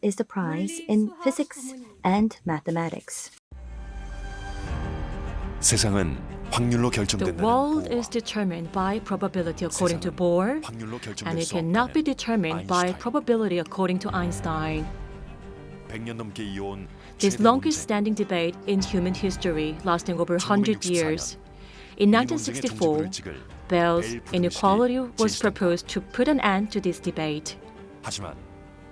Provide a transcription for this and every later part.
is the prize in physics and mathematics. 세상은 확률로 The 결정된다는 world 보어와 is determined by probability according to 세상은 Bohr, 확률로 and 결정될 it 수 cannot be 없다는 determined by 아인슈타인. probability according to Einstein. 100년 넘게 이어온 This 최대 longest 논쟁, standing debate in human history, lasting over 100 years. 1964년 In 이 논쟁의 1964, 종지부를 찍을 Bell's 벨 부등식이 inequality was 제시된다. proposed to put an end to this debate. 하지만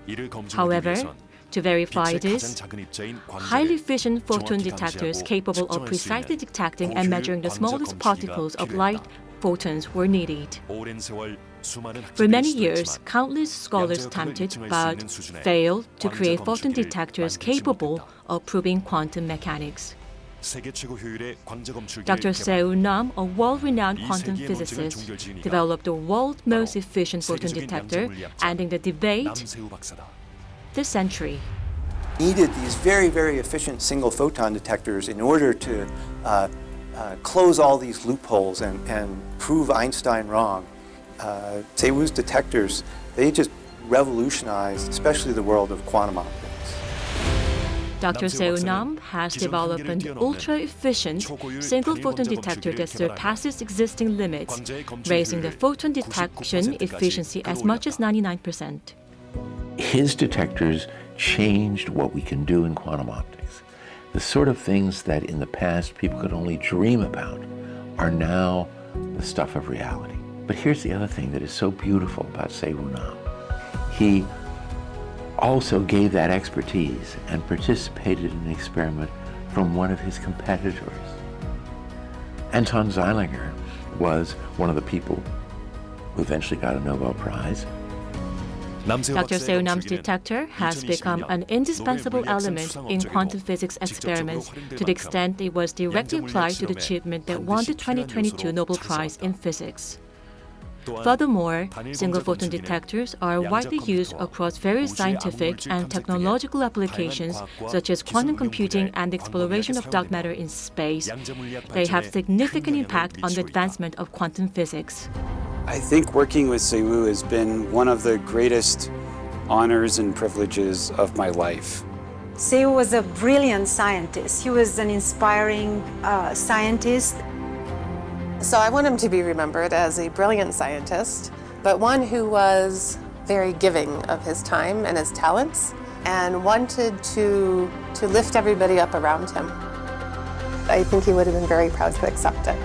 이를 검증하기 However, 위해선 to verify 빛의 가장 this, 작은 입자인 highly 광자를 efficient photon 정확히 detectors 감지하고 capable of 측정할 수 precisely 있는 detecting and 고효율 measuring the 광자 smallest 검출기가 particles of light 필요했다. photons were needed. 오랜 세월 수많은 For 학자들이 many years, 시도했지만 countless scholars 양자역학을 attempted 입증할 수 but 있는 수준의 failed to 광자 create photon 검출기를 detectors 만들지 capable 못했다. of proving quantum mechanics. 세계 최고 효율의 광자 검출기를 Dr. 개발. Seo Nam, a world-renowned 이 quantum 세계의 논쟁을 physicist, 종결지으니까 developed the world's most efficient photon 세계적인 detector, 양자물리학자 ending the debate 남세우 박사다. this century. Needed these very, very efficient single photon detectors in order to close all these loopholes and prove Einstein wrong. Seiwu's detectors, they just revolutionized, especially the world of quantum optics. Dr. Seo Nam has developed an ultra-efficient single photon detector that surpasses existing limits, raising the photon detection efficiency as much as 99%. His detectors changed what we can do in quantum optics. The sort of things that in the past people could only dream about are now the stuff of reality. But here's the other thing that is so beautiful about Seiwu Nam. He also gave that expertise and participated in an experiment from one of his competitors. Anton Zeilinger was one of the people who eventually got a Nobel Prize. Dr. Seo Nam's detector has become an indispensable element in quantum physics experiments to the extent it was directly applied to the achievement that won the 2022 Nobel Prize in Physics. Furthermore, single photon detectors are widely used across various scientific and technological applications such as quantum computing and the exploration of dark matter in space. They have significant impact on the advancement of quantum physics. I think working with Seiwu has been one of the greatest honors and privileges of my life. Seiwu was a brilliant scientist. He was an inspiring scientist. So I want him to be remembered as a brilliant scientist, but one who was very giving of his time and his talents and wanted to lift everybody up around him. I think he would have been very proud to accept it.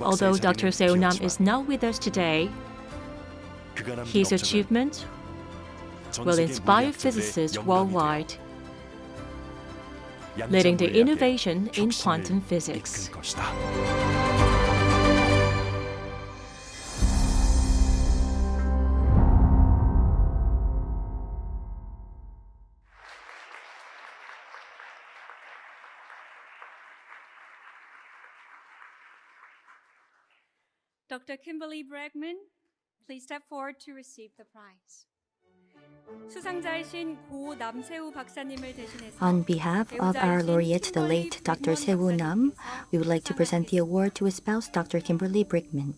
Although Dr. Seo Nam is not with us today, his achievement will inspire physicists worldwide, leading the innovation in quantum physics. Dr. Kimberly Bregman, please step forward to receive the prize. 수상자이신 고 남세우 박사님을 대신해서 On behalf of our laureate, the late Dr. Seo Nam, we would like to present the award to his spouse, Dr. Kimberly Bregman.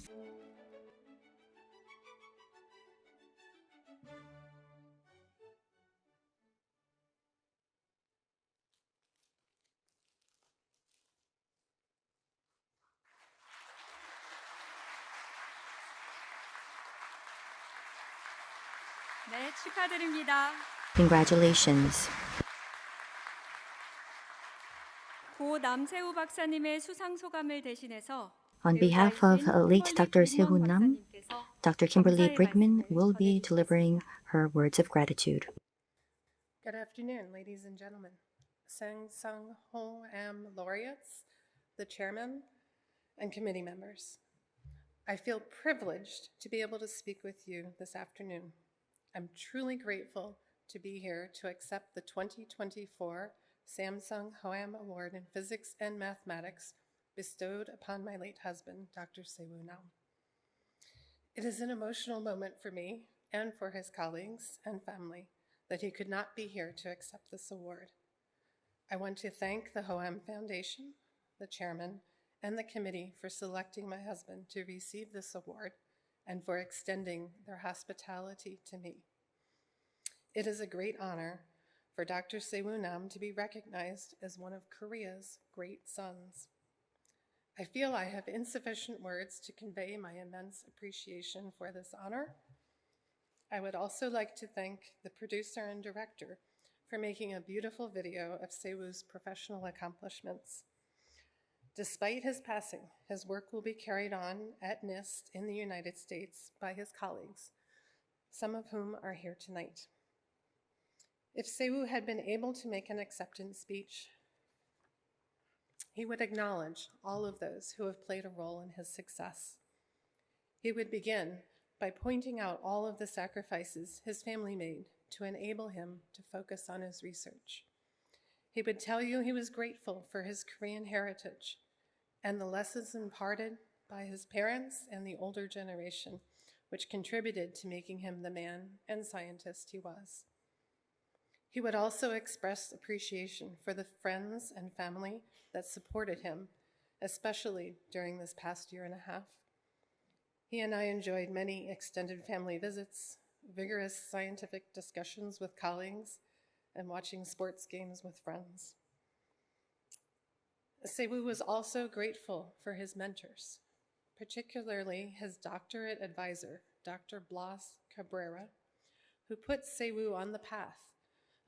네, 축하드립니다. Congratulations. 고 남세우 박사님의 수상 소감을 대신해서 On behalf of late Dr. Seo Nam, Dr. Kimberly Bregman will be delivering her words of gratitude. Good afternoon, ladies and gentlemen. Sang Sung Ho Am laureates, the chairman, and committee members. I feel privileged to be able to speak with you this afternoon. I'm truly grateful to be here to accept the 2024 Samsung Hoam Award in Physics and Mathematics bestowed upon my late husband, Dr. Seiwu Nam. It is an emotional moment for me and for his colleagues and family that he could not be here to accept this award. I want to thank the Hoam Foundation, the chairman, and the committee for selecting my husband to receive this award and for extending their hospitality to me. It is a great honor for Dr. Se-Woo Nam to be recognized as one of Korea's great sons. I feel I have insufficient words to convey my immense appreciation for this honor. I would also like to thank the producer and director for making a beautiful video of Se-Woo's professional accomplishments. Despite his passing, his work will be carried on at NIST in the United States by his colleagues, some of whom are here tonight. If Se-Woo had been able to make an acceptance speech, he would acknowledge all of those who have played a role in his success. He would begin by pointing out all of the sacrifices his family made to enable him to focus on his research. He would tell you he was grateful for his Korean heritage and the lessons imparted by his parents and the older generation, which contributed to making him the man and scientist he was. He would also express appreciation for the friends and family that supported him, especially during this past year and a half. He and I enjoyed many extended family visits, vigorous scientific discussions with colleagues, and watching sports games with friends. Se-Woo was also grateful for his mentors, particularly his doctorate advisor, Dr. Blas Cabrera, who put Se-Woo on the path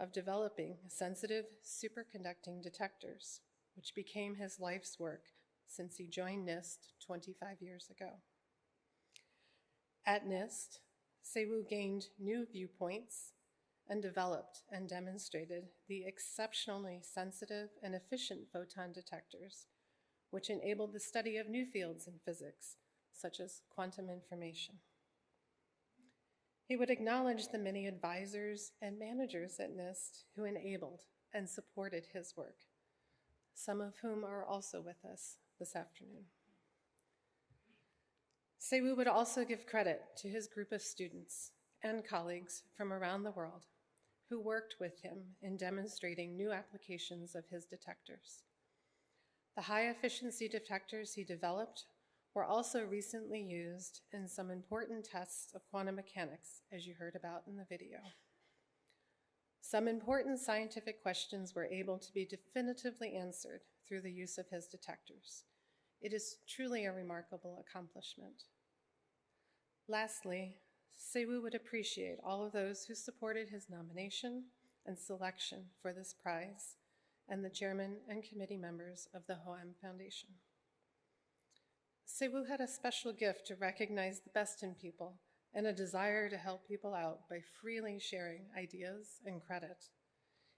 of developing sensitive superconducting detectors, which became his life's work since he joined NIST 25 years ago. At NIST, Se-Woo gained new viewpoints and developed and demonstrated the exceptionally sensitive and efficient photon detectors, which enabled the study of new fields in physics, such as quantum information. He would acknowledge the many advisors and managers at NIST who enabled and supported his work, some of whom are also with us this afternoon. Se-Woo would also give credit to his group of students and colleagues from around the world who worked with him in demonstrating new applications of his detectors. The high-efficiency detectors he developed were also recently used in some important tests of quantum mechanics, as you heard about in the video. Some important scientific questions were able to be definitively answered through the use of his detectors. It is truly a remarkable accomplishment. Lastly, Se-Woo would appreciate all of those who supported his nomination and selection for this prize, and the chairman and committee members of the Hoam Foundation. Se-Woo had a special gift to recognize the best in people and a desire to help people out by freely sharing ideas and credit.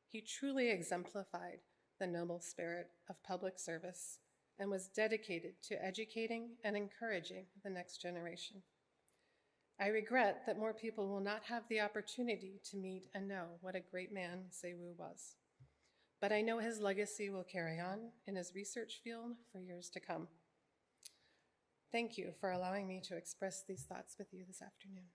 He truly exemplified the noble spirit of public service and was dedicated to educating and encouraging the next generation. I regret that more people will not have the opportunity to meet and know what a great man Se-Woo was. But I know his legacy will carry on in his research field for years to come. Thank you for allowing me to express these thoughts with you this afternoon.